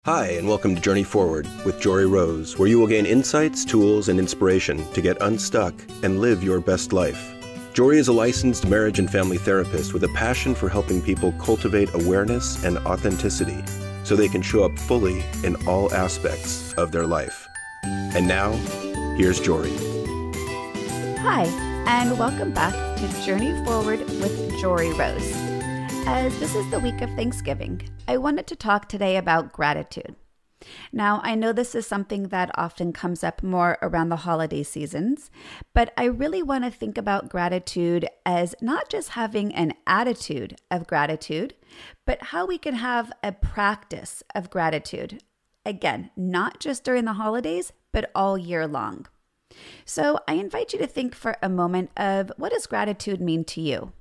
Hi, and welcome to Journey Forward with Joree Rose, where you will gain insights, tools, and inspiration to get unstuck and live your best life. Joree is a licensed marriage and family therapist with a passion for helping people cultivate awareness and authenticity so they can show up fully in all aspects of their life. And now, here's Joree. Hi, and welcome back to Journey Forward with Joree Rose. As this is the week of Thanksgiving, I wanted to talk today about gratitude. Now, I know this is something that often comes up more around the holiday seasons, but I really want to think about gratitude as not just having an attitude of gratitude, but how we can have a practice of gratitude. Again, not just during the holidays, but all year long. So I invite you to think for a moment of what does gratitude mean to you?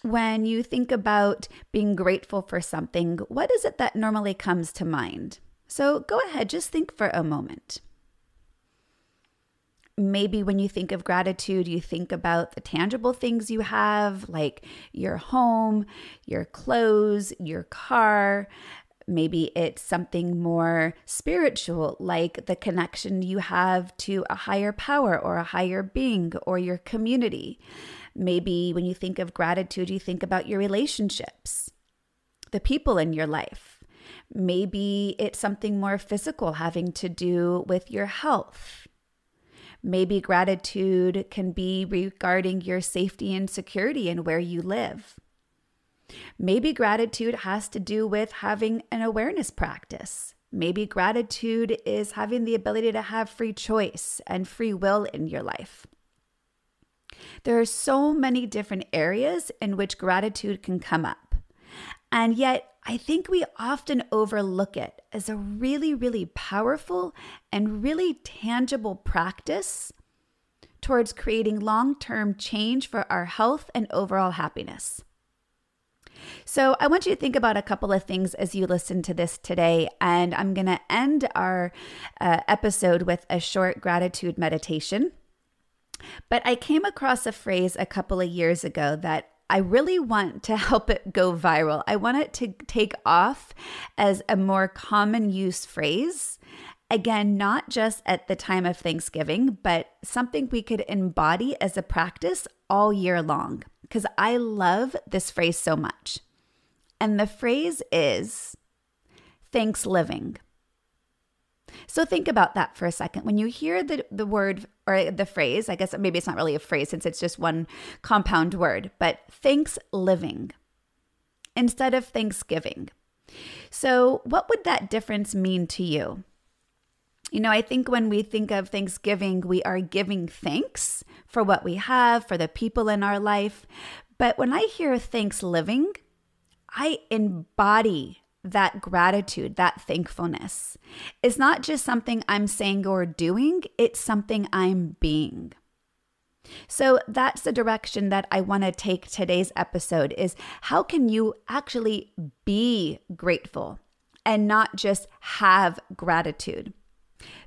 When you think about being grateful for something, what is it that normally comes to mind? So go ahead, just think for a moment. Maybe when you think of gratitude, you think about the tangible things you have, like your home, your clothes, your car. Maybe it's something more spiritual, like the connection you have to a higher power or a higher being or your community. Maybe when you think of gratitude, you think about your relationships, the people in your life. Maybe it's something more physical having to do with your health. Maybe gratitude can be regarding your safety and security and where you live. Maybe gratitude has to do with having an awareness practice. Maybe gratitude is having the ability to have free choice and free will in your life. There are so many different areas in which gratitude can come up. And yet, I think we often overlook it as a really, really powerful and really tangible practice towards creating long-term change for our health and overall happiness. So I want you to think about a couple of things as you listen to this today, and I'm going to end our episode with a short gratitude meditation. But I came across a phrase a couple of years ago that I really want to help it go viral. I want it to take off as a more common use phrase. Again, not just at the time of Thanksgiving, but something we could embody as a practice all year long, because I love this phrase so much. And the phrase is Thanksliving. So think about that for a second. When you hear the word or the phrase, I guess maybe it's not really a phrase since it's just one compound word, but Thanksliving instead of Thanksgiving. So what would that difference mean to you? You know, I think when we think of Thanksgiving, we are giving thanks for what we have, for the people in our life. But when I hear Thanksliving, I embody that gratitude, that thankfulness. It's not just something I'm saying or doing, it's something I'm being. So that's the direction that I want to take today's episode is how can you actually be grateful and not just have gratitude?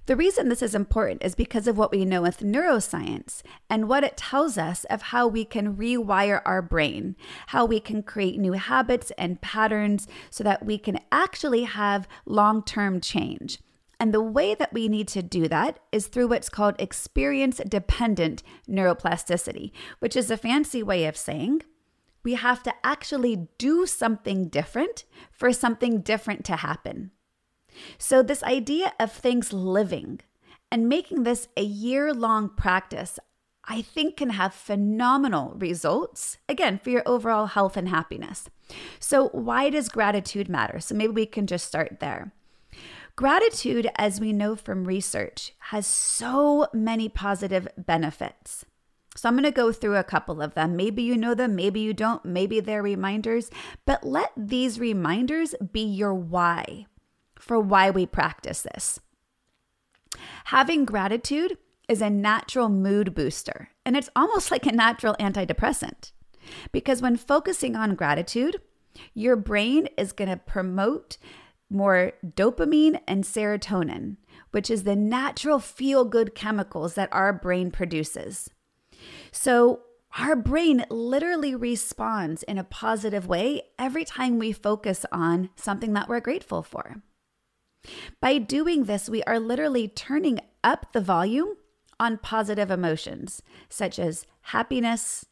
The reason this is important is because of what we know with neuroscience and what it tells us of how we can rewire our brain, how we can create new habits and patterns so that we can actually have long-term change. And the way that we need to do that is through what's called experience-dependent neuroplasticity, which is a fancy way of saying we have to actually do something different for something different to happen. So this idea of Thanksliving and making this a year-long practice, I think can have phenomenal results, again, for your overall health and happiness. So why does gratitude matter? So maybe we can just start there. Gratitude, as we know from research, has so many positive benefits. So I'm going to go through a couple of them. Maybe you know them, maybe you don't, maybe they're reminders, but let these reminders be your why for why we practice this. Having gratitude is a natural mood booster, and it's almost like a natural antidepressant because when focusing on gratitude, your brain is going to promote more dopamine and serotonin, which is the natural feel-good chemicals that our brain produces. So Our brain literally responds in a positive way every time we focus on something that we're grateful for. By doing this, we are literally turning up the volume on positive emotions, such as happiness,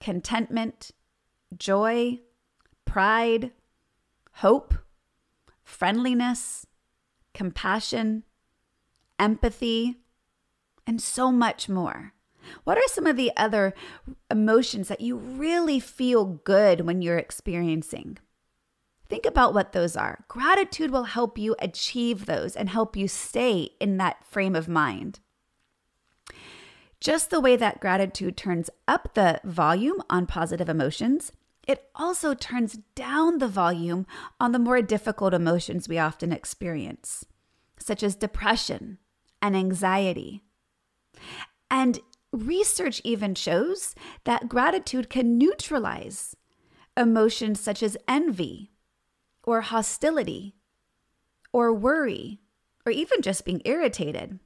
contentment, joy, pride, hope, friendliness, compassion, empathy, and so much more. What are some of the other emotions that you really feel good when you're experiencing? Think about what those are. Gratitude will help you achieve those and help you stay in that frame of mind. Just the way that gratitude turns up the volume on positive emotions, it also turns down the volume on the more difficult emotions we often experience, such as depression and anxiety. And research even shows that gratitude can neutralize emotions such as envy or hostility or worry or even just being irritated.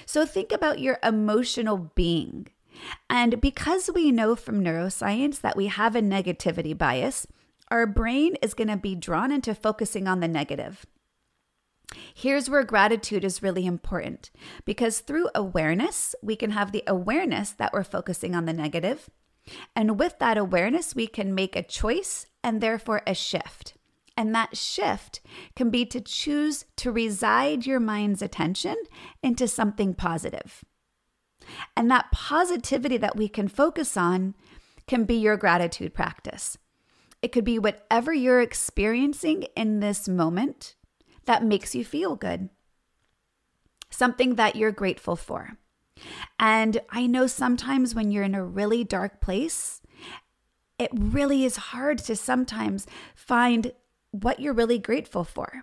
So think about your emotional being. And because we know from neuroscience that we have a negativity bias, our brain is going to be drawn into focusing on the negative. Here's where gratitude is really important, because through awareness, we can have the awareness that we're focusing on the negative. And with that awareness, we can make a choice and therefore a shift. And that shift can be to choose to reside your mind's attention into something positive. And that positivity that we can focus on can be your gratitude practice. It could be whatever you're experiencing in this moment that makes you feel good. Something that you're grateful for. And I know sometimes when you're in a really dark place, it really is hard to sometimes find what you're really grateful for.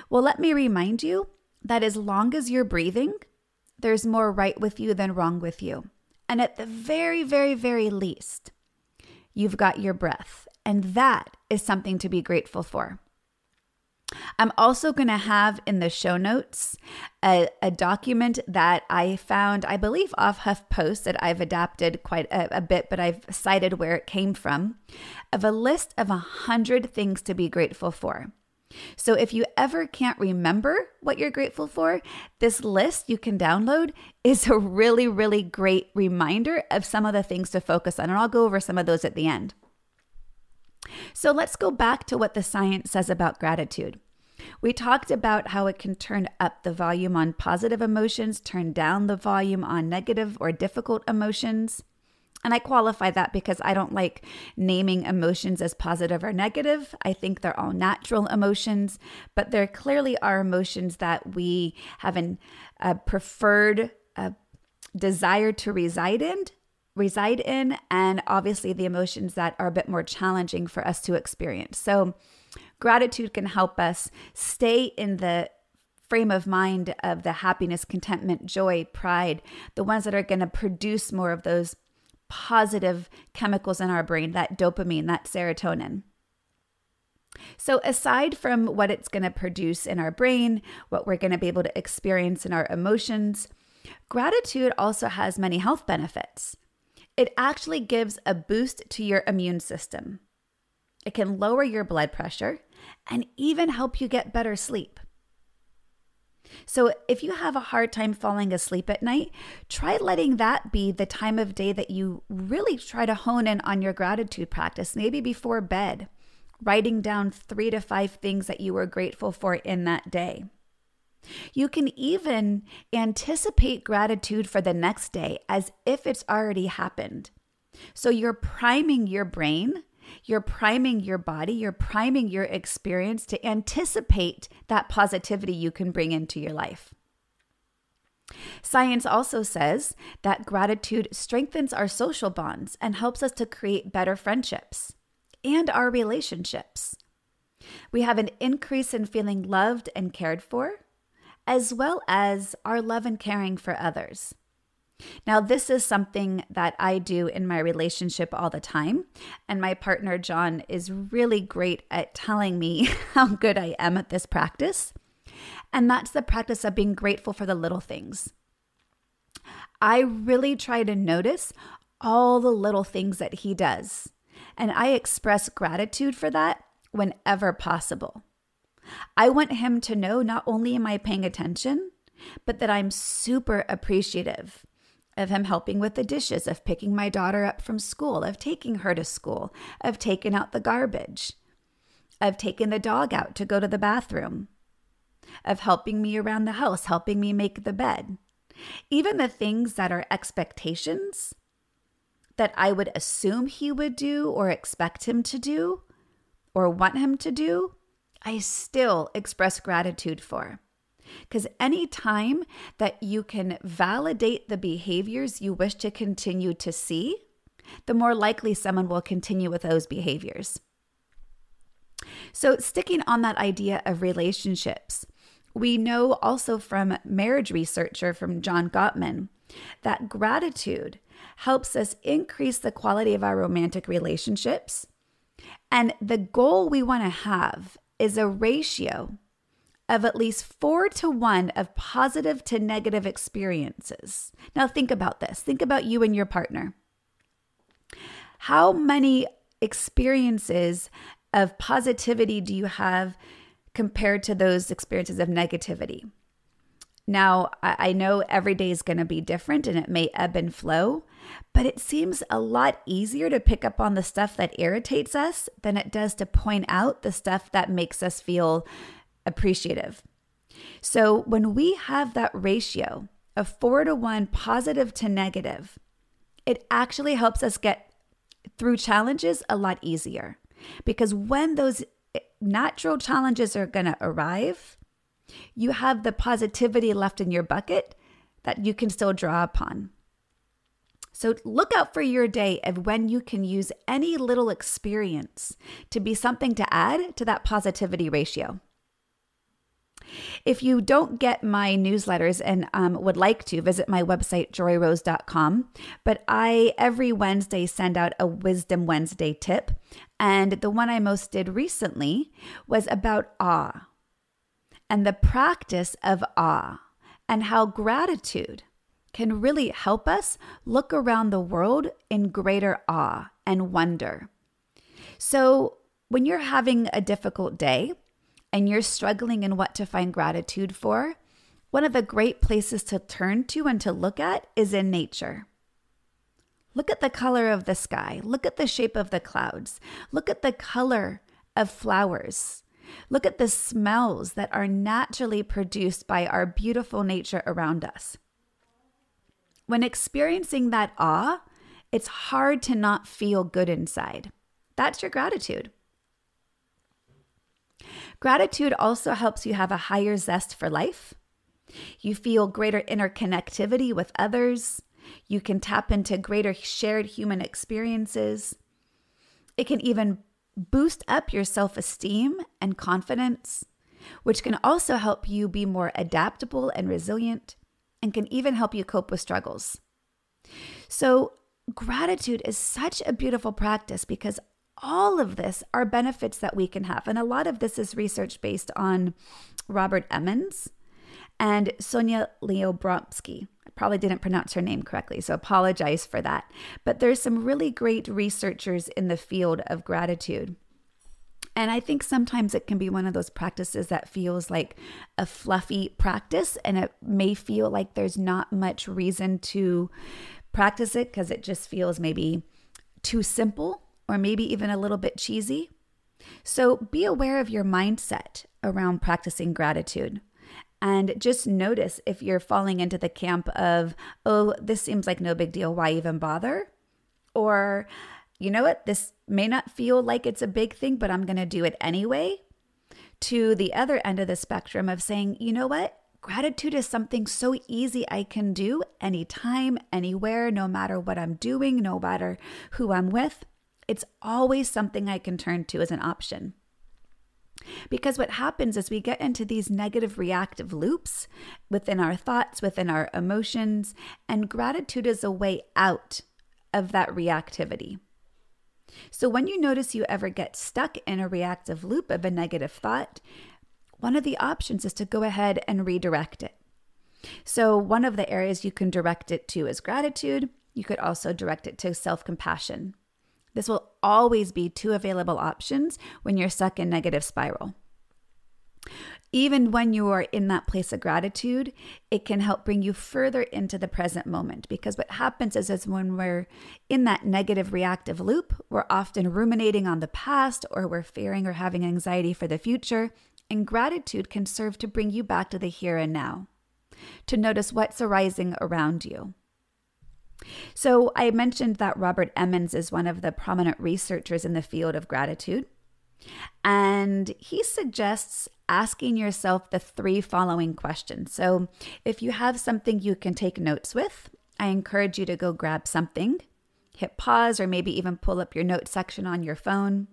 Well, let me remind you that as long as you're breathing, there's more right with you than wrong with you. And at the very, very, very least, you've got your breath. And that is something to be grateful for. I'm also going to have in the show notes a document that I found, I believe, off HuffPost that I've adapted quite a bit, but I've cited where it came from, of a list of 100 things to be grateful for. So if you ever can't remember what you're grateful for, this list you can download is a really, really great reminder of some of the things to focus on. And I'll go over some of those at the end. So let's go back to what the science says about gratitude. We talked about how it can turn up the volume on positive emotions, turn down the volume on negative or difficult emotions. And I qualify that because I don't like naming emotions as positive or negative. I think they're all natural emotions, but there clearly are emotions that we have a preferred desire to reside in, and obviously the emotions that are a bit more challenging for us to experience. So gratitude can help us stay in the frame of mind of the happiness, contentment, joy, pride, the ones that are going to produce more of those positive chemicals in our brain, that dopamine, that serotonin. So aside from what it's going to produce in our brain, what we're going to be able to experience in our emotions, gratitude also has many health benefits. It actually gives a boost to your immune system. It can lower your blood pressure and even help you get better sleep. So if you have a hard time falling asleep at night, try letting that be the time of day that you really try to hone in on your gratitude practice, maybe before bed, writing down 3 to 5 things that you were grateful for in that day. You can even anticipate gratitude for the next day as if it's already happened. So you're priming your brain, you're priming your body, you're priming your experience to anticipate that positivity you can bring into your life. Science also says that gratitude strengthens our social bonds and helps us to create better friendships and our relationships. We have an increase in feeling loved and cared for, as well as our love and caring for others. Now, this is something that I do in my relationship all the time, and my partner, John, is really great at telling me how good I am at this practice, and that's the practice of being grateful for the little things. I really try to notice all the little things that he does. And I express gratitude for that whenever possible. I want him to know not only am I paying attention, but that I'm super appreciative of him helping with the dishes, of picking my daughter up from school, of taking her to school, of taking out the garbage, of taking the dog out to go to the bathroom, of helping me around the house, helping me make the bed. Even the things that are expectations that I would assume he would do or expect him to do or want him to do, I still express gratitude for. Because any time that you can validate the behaviors you wish to continue to see, the more likely someone will continue with those behaviors. So sticking on that idea of relationships, we know also from marriage researcher from John Gottman that gratitude helps us increase the quality of our romantic relationships. And the goal we want to have is a ratio of at least 4-to-1 of positive to negative experiences. Now think about this. Think about you and your partner. How many experiences of positivity do you have compared to those experiences of negativity? Now, I know every day is going to be different and it may ebb and flow, but it seems a lot easier to pick up on the stuff that irritates us than it does to point out the stuff that makes us feel appreciative. So when we have that ratio of 4-to-1 positive to negative, it actually helps us get through challenges a lot easier. Because when those natural challenges are going to arrive, you have the positivity left in your bucket that you can still draw upon. So look out for your day of when you can use any little experience to be something to add to that positivity ratio. If you don't get my newsletters and would like to, visit my website, joreerose.com. But I, every Wednesday, send out a Wisdom Wednesday tip. And the one I most did recently was about awe and the practice of awe and how gratitude can really help us look around the world in greater awe and wonder. So when you're having a difficult day, and you're struggling in what to find gratitude for, one of the great places to turn to and to look at is in nature. Look at the color of the sky. Look at the shape of the clouds. Look at the color of flowers. Look at the smells that are naturally produced by our beautiful nature around us. When experiencing that awe, it's hard to not feel good inside. That's your gratitude. Gratitude also helps you have a higher zest for life. You feel greater interconnectivity with others. You can tap into greater shared human experiences. It can even boost up your self-esteem and confidence, which can also help you be more adaptable and resilient, and can even help you cope with struggles. So gratitude is such a beautiful practice because all of this are benefits that we can have. And a lot of this is research based on Robert Emmons and Sonia Lyubomirsky. I probably didn't pronounce her name correctly, so apologize for that. But there's some really great researchers in the field of gratitude. And I think sometimes it can be one of those practices that feels like a fluffy practice, and it may feel like there's not much reason to practice it because it just feels maybe too simple, or maybe even a little bit cheesy. So be aware of your mindset around practicing gratitude. And just notice if you're falling into the camp of, oh, this seems like no big deal, why even bother? Or, you know what, this may not feel like it's a big thing, but I'm going to do it anyway. To the other end of the spectrum of saying, you know what, gratitude is something so easy I can do anytime, anywhere, no matter what I'm doing, no matter who I'm with. It's always something I can turn to as an option. Because what happens is we get into these negative reactive loops within our thoughts, within our emotions, and gratitude is a way out of that reactivity. So when you notice you ever get stuck in a reactive loop of a negative thought, one of the options is to go ahead and redirect it. So one of the areas you can direct it to is gratitude. You could also direct it to self-compassion. This will always be two available options when you're stuck in negative spiral. Even when you are in that place of gratitude, it can help bring you further into the present moment, because what happens is when we're in that negative reactive loop, we're often ruminating on the past, or we're fearing or having anxiety for the future, and gratitude can serve to bring you back to the here and now, to notice what's arising around you. So I mentioned that Robert Emmons is one of the prominent researchers in the field of gratitude. And he suggests asking yourself the 3 following questions. So if you have something you can take notes with, I encourage you to go grab something, hit pause, or maybe even pull up your notes section on your phone.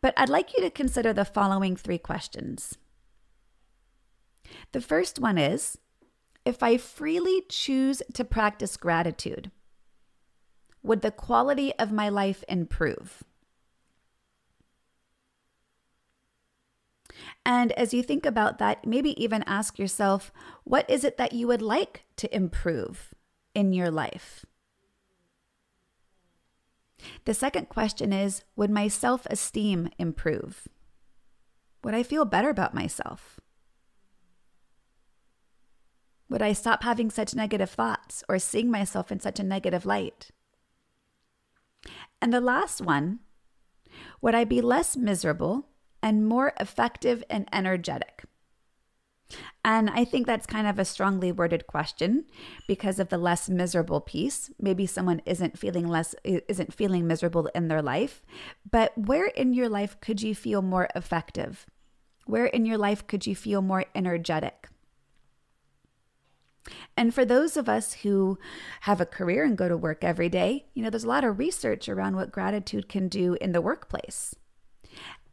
But I'd like you to consider the following 3 questions. The first one is, if I freely choose to practice gratitude, would the quality of my life improve? And as you think about that, maybe even ask yourself, what is it that you would like to improve in your life? The second question is, would my self-esteem improve? Would I feel better about myself? Would I stop having such negative thoughts or seeing myself in such a negative light? And the last one, would I be less miserable and more effective and energetic? And I think that's kind of a strongly worded question because of the less miserable piece. Maybe someone isn't feeling miserable in their life, but where in your life could you feel more effective? Where in your life could you feel more energetic? And for those of us who have a career and go to work every day, there's a lot of research around what gratitude can do in the workplace.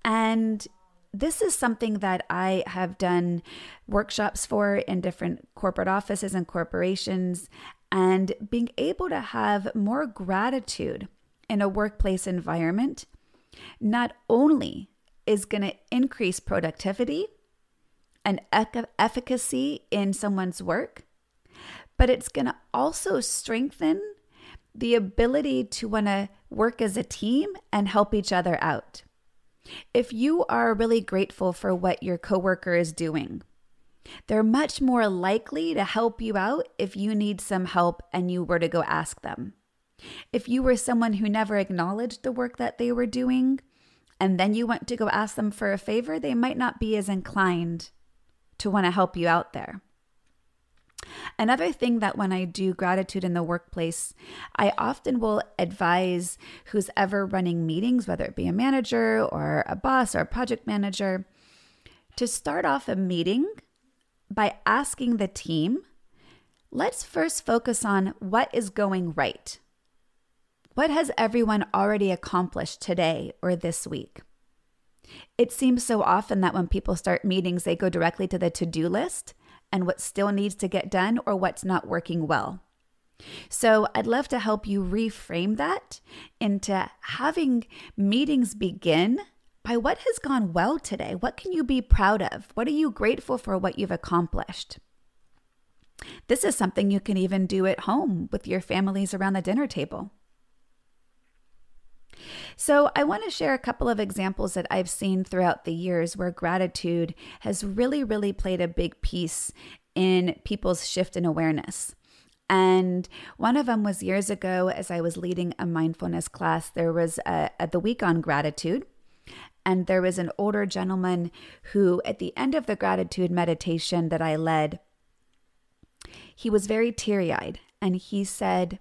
And this is something that I have done workshops for in different corporate offices and corporations, and being able to have more gratitude in a workplace environment not only is going to increase productivity and efficacy in someone's work, but it's going to also strengthen the ability to want to work as a team and help each other out. If you are really grateful for what your coworker is doing, they're much more likely to help you out if you need some help and you were to go ask them. If you were someone who never acknowledged the work that they were doing, and then you went to go ask them for a favor, they might not be as inclined to want to help you out there. Another thing that when I do gratitude in the workplace, I often will advise who's ever running meetings, whether it be a manager or a boss or a project manager, to start off a meeting by asking the team, let's first focus on what is going right. What has everyone already accomplished today or this week? It seems so often that when people start meetings, they go directly to the to-do list and what still needs to get done or what's not working well. So I'd love to help you reframe that into having meetings begin by what has gone well today. What can you be proud of? What are you grateful for what you've accomplished? This is something you can even do at home with your families around the dinner table. So I want to share a couple of examples that I've seen throughout the years where gratitude has really, really played a big piece in people's shift in awareness. And one of them was years ago as I was leading a mindfulness class. There was the week on gratitude. And there was an older gentleman who, at the end of the gratitude meditation that I led, he was very teary-eyed. And he said,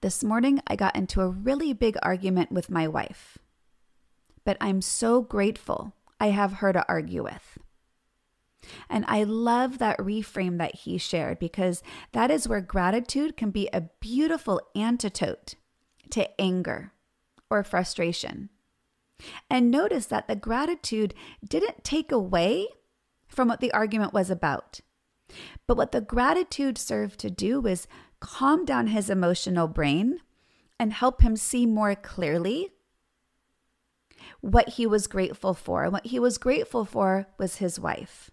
this morning I got into a really big argument with my wife, but I'm so grateful I have her to argue with. And I love that reframe that he shared, because that is where gratitude can be a beautiful antidote to anger or frustration. And notice that the gratitude didn't take away from what the argument was about. But what the gratitude served to do was calm down his emotional brain and help him see more clearly what he was grateful for. And what he was grateful for was his wife.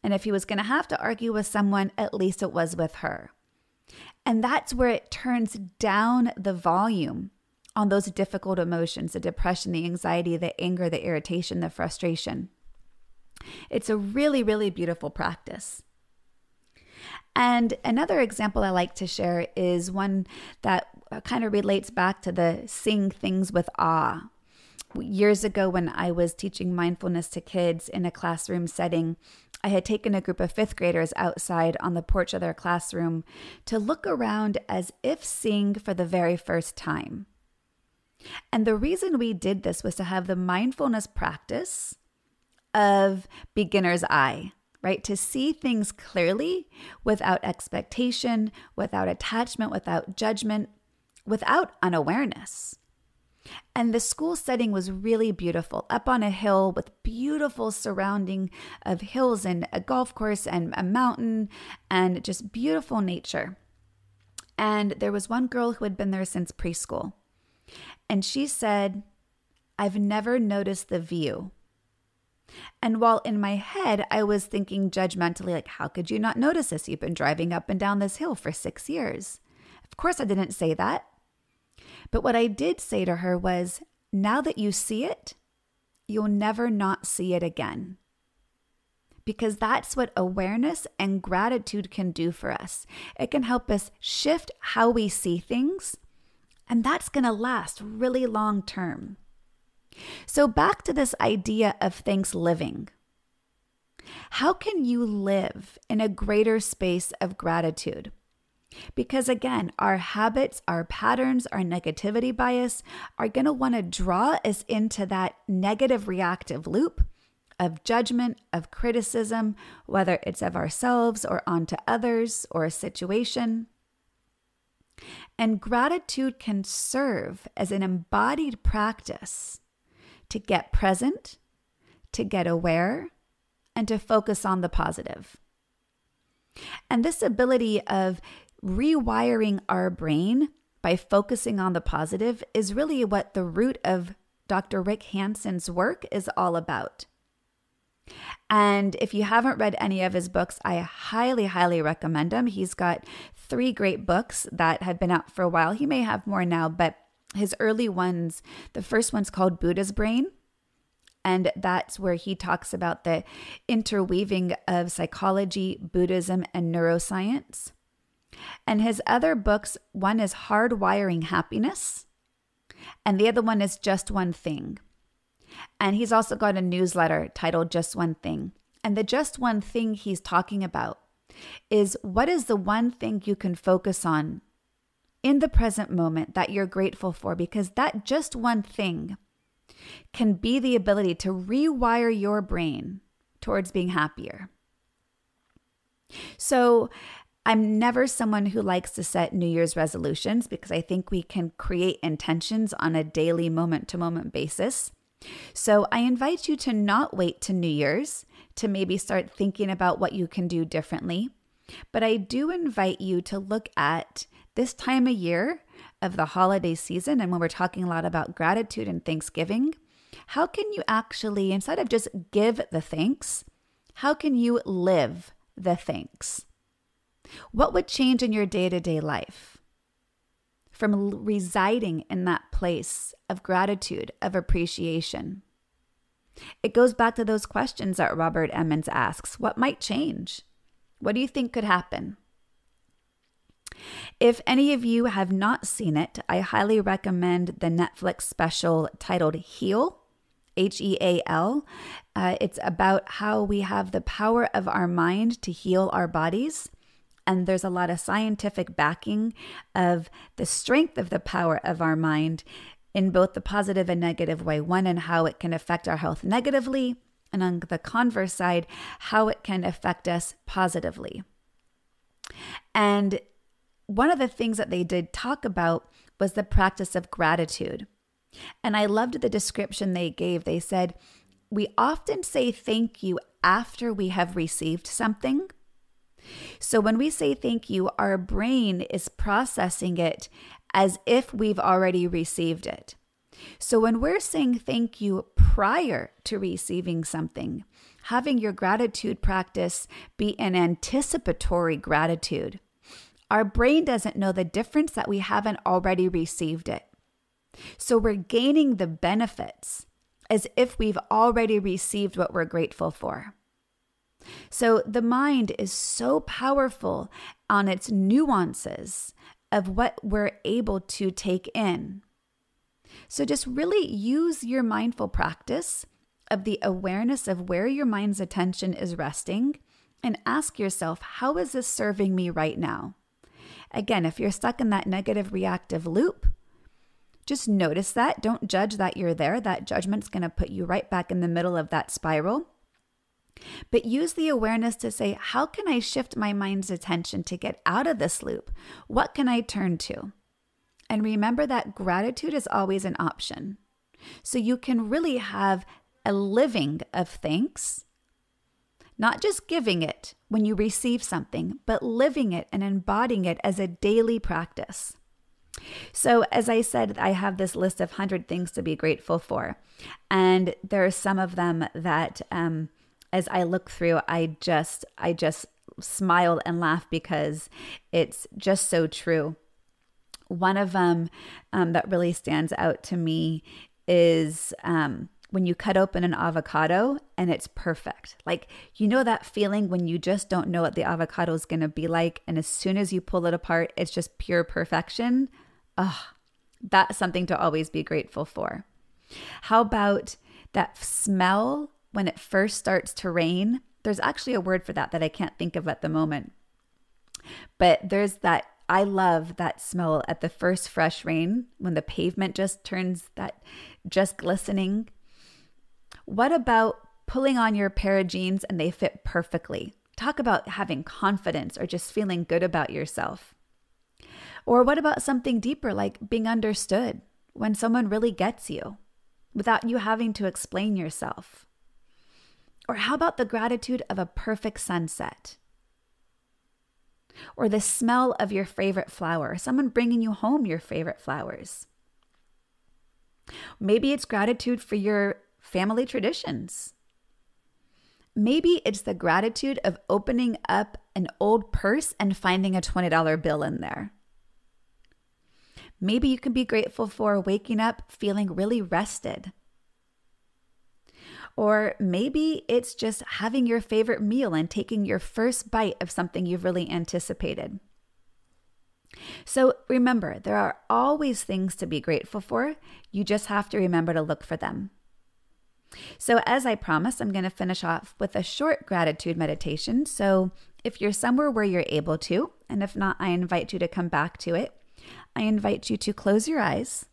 And if he was going to have to argue with someone, at least it was with her. And that's where it turns down the volume on those difficult emotions, the depression, the anxiety, the anger, the irritation, the frustration. It's a really, really beautiful practice. And another example I like to share is one that kind of relates back to the seeing things with awe. Years ago, when I was teaching mindfulness to kids in a classroom setting, I had taken a group of fifth graders outside on the porch of their classroom to look around as if seeing for the very first time. And the reason we did this was to have the mindfulness practice of beginner's eye, right? To see things clearly without expectation, without attachment, without judgment, without unawareness. And the school setting was really beautiful, up on a hill with beautiful surrounding of hills and a golf course and a mountain and just beautiful nature. And there was one girl who had been there since preschool. And she said, "I've never noticed the view." And while in my head, I was thinking judgmentally, like, how could you not notice this? You've been driving up and down this hill for 6 years. Of course, I didn't say that. But what I did say to her was, now that you see it, you'll never not see it again. Because that's what awareness and gratitude can do for us. It can help us shift how we see things, and that's going to last really long term. So back to this idea of Thanksliving. How can you live in a greater space of gratitude? Because again, our habits, our patterns, our negativity bias are going to want to draw us into that negative reactive loop of judgment, of criticism, whether it's of ourselves or onto others or a situation. And gratitude can serve as an embodied practice to get present, to get aware, and to focus on the positive. And this ability of rewiring our brain by focusing on the positive is really what the root of Dr. Rick Hanson's work is all about. And if you haven't read any of his books, I highly, highly recommend them. He's got 3 great books that have been out for a while. He may have more now, but his early ones, the first one's called Buddha's Brain. And that's where he talks about the interweaving of psychology, Buddhism, and neuroscience. And his other books, one is Hardwiring Happiness, and the other one is Just One Thing. And he's also got a newsletter titled Just One Thing. And the just one thing he's talking about is, what is the one thing you can focus on in the present moment that you're grateful for? Because that just one thing can be the ability to rewire your brain towards being happier. So I'm never someone who likes to set New Year's resolutions because I think we can create intentions on a daily moment-to-moment basis. So I invite you to not wait to New Year's to maybe start thinking about what you can do differently. But I do invite you to look at this time of year of the holiday season, and when we're talking a lot about gratitude and Thanksgiving, how can you actually, instead of just give the thanks, how can you live the thanks? What would change in your day-to-day life from residing in that place of gratitude, of appreciation? It goes back to those questions that Robert Emmons asks. What might change? What do you think could happen? If any of you have not seen it, I highly recommend the Netflix special titled Heal, H-E-A-L. It's about how we have the power of our mind to heal our bodies. And there's a lot of scientific backing of the strength of the power of our mind in both the positive and negative way. One, in how it can affect our health negatively, and on the converse side, how it can affect us positively. And one of the things that they did talk about was the practice of gratitude. And I loved the description they gave. They said, we often say thank you after we have received something. So when we say thank you, our brain is processing it as if we've already received it. So when we're saying thank you prior to receiving something, having your gratitude practice be an anticipatory gratitude, Our brain doesn't know the difference that we haven't already received it. So we're gaining the benefits as if we've already received what we're grateful for. So the mind is so powerful on its nuances of what we're able to take in. So just really use your mindful practice of the awareness of where your mind's attention is resting and ask yourself, how is this serving me right now? Again, if you're stuck in that negative reactive loop, just notice that. Don't judge that you're there. That judgment's going to put you right back in the middle of that spiral. But use the awareness to say, how can I shift my mind's attention to get out of this loop? What can I turn to? And remember that gratitude is always an option. So you can really have a living of thanks, not just giving it when you receive something, but living it and embodying it as a daily practice. So as I said, I have this list of 100 things to be grateful for. And there are some of them that as I look through, I just smiled and laughed because it's just so true. One of them that really stands out to me is when you cut open an avocado and it's perfect. Like, you know that feeling when you just don't know what the avocado is going to be like, and as soon as you pull it apart, it's just pure perfection. That's something to always be grateful for. How about that smell when it first starts to rain? There's actually a word for that I can't think of at the moment. But there's that, I love that smell at the first fresh rain when the pavement just turns that just glistening. What about pulling on your pair of jeans and they fit perfectly? Talk about having confidence or just feeling good about yourself. Or what about something deeper, like being understood, when someone really gets you without you having to explain yourself? Or how about the gratitude of a perfect sunset? Or the smell of your favorite flower, or someone bringing you home your favorite flowers. Maybe it's gratitude for your family traditions. Maybe it's the gratitude of opening up an old purse and finding a $20 bill in there. Maybe you can be grateful for waking up feeling really rested. Or maybe it's just having your favorite meal and taking your first bite of something you've really anticipated. So remember, there are always things to be grateful for. You just have to remember to look for them. So as I promised, I'm going to finish off with a short gratitude meditation. So if you're somewhere where you're able to, and if not, I invite you to come back to it. I invite you to close your eyes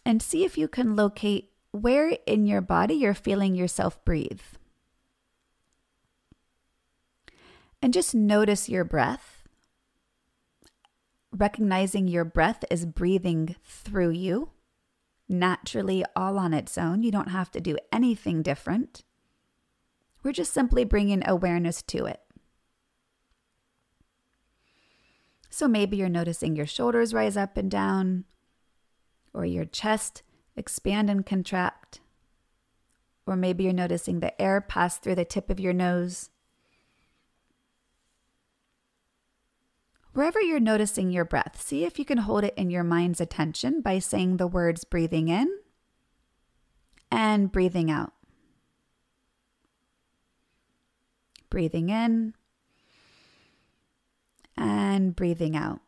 and see if you can locate where in your body you're feeling yourself breathe. And just notice your breath, recognizing your breath is breathing through you, naturally all on its own. You don't have to do anything different. We're just simply bringing awareness to it. So maybe you're noticing your shoulders rise up and down, or your chest expand and contract. Or maybe you're noticing the air pass through the tip of your nose. Wherever you're noticing your breath, see if you can hold it in your mind's attention by saying the words breathing in and breathing out. Breathing in and breathing out.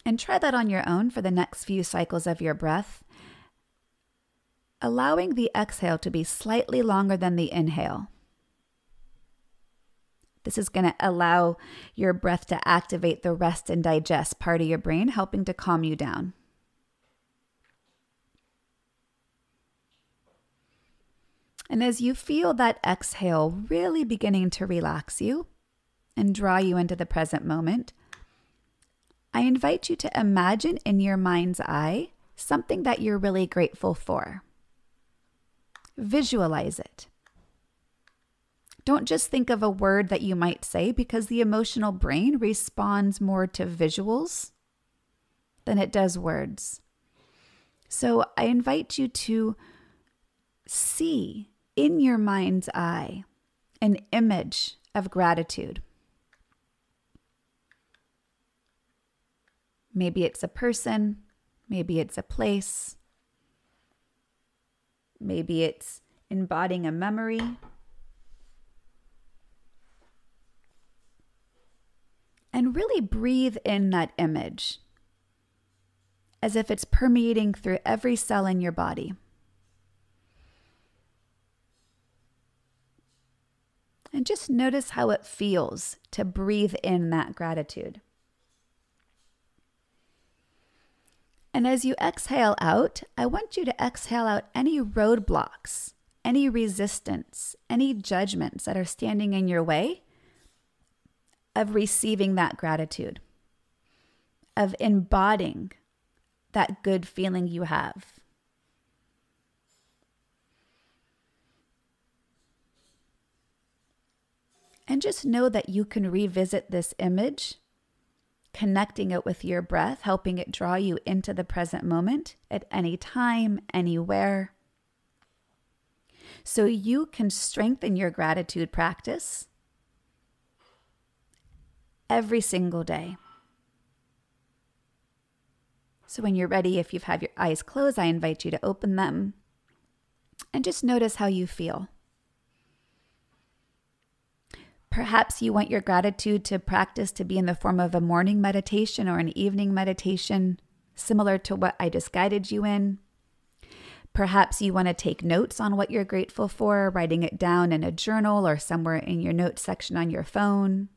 And try that on your own for the next few cycles of your breath, allowing the exhale to be slightly longer than the inhale. This is going to allow your breath to activate the rest and digest part of your brain, helping to calm you down. And as you feel that exhale really beginning to relax you and draw you into the present moment, I invite you to imagine in your mind's eye something that you're really grateful for. Visualize it. Don't just think of a word that you might say, because the emotional brain responds more to visuals than it does words. So I invite you to see in your mind's eye an image of gratitude. Maybe it's a person, maybe it's a place, maybe it's embodying a memory. And really breathe in that image as if it's permeating through every cell in your body. And just notice how it feels to breathe in that gratitude. And as you exhale out, I want you to exhale out any roadblocks, any resistance, any judgments that are standing in your way of receiving that gratitude, of embodying that good feeling you have. And just know that you can revisit this image, connecting it with your breath, helping it draw you into the present moment at any time, anywhere. So you can strengthen your gratitude practice every single day. So when you're ready, if you've had your eyes closed, I invite you to open them and just notice how you feel. Perhaps you want your gratitude to practice to be in the form of a morning meditation or an evening meditation, similar to what I just guided you in. Perhaps you want to take notes on what you're grateful for, writing it down in a journal or somewhere in your notes section on your phone.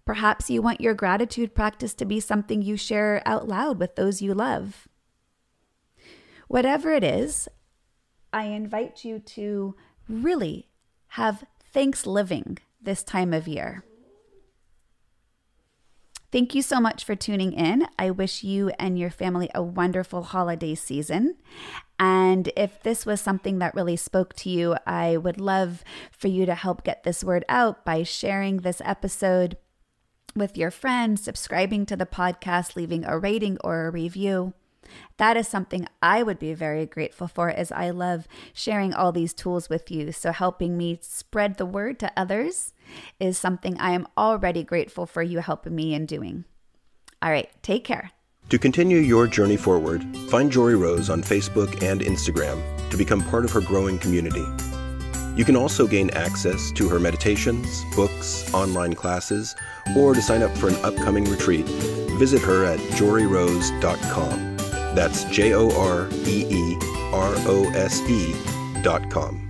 Perhaps you want your gratitude practice to be something you share out loud with those you love. Whatever it is, I invite you to really have Thanksliving this time of year. Thank you so much for tuning in. I wish you and your family a wonderful holiday season. And if this was something that really spoke to you, I would love for you to help get this word out by sharing this episode with your friends, subscribing to the podcast, leaving a rating or a review. That is something I would be very grateful for, as I love sharing all these tools with you. So helping me spread the word to others is something I am already grateful for you helping me in doing. All right, take care. To continue your journey forward, find Joree Rose on Facebook and Instagram to become part of her growing community. You can also gain access to her meditations, books, online classes, or to sign up for an upcoming retreat, visit her at joreerose.com. That's JOREEROSE.com.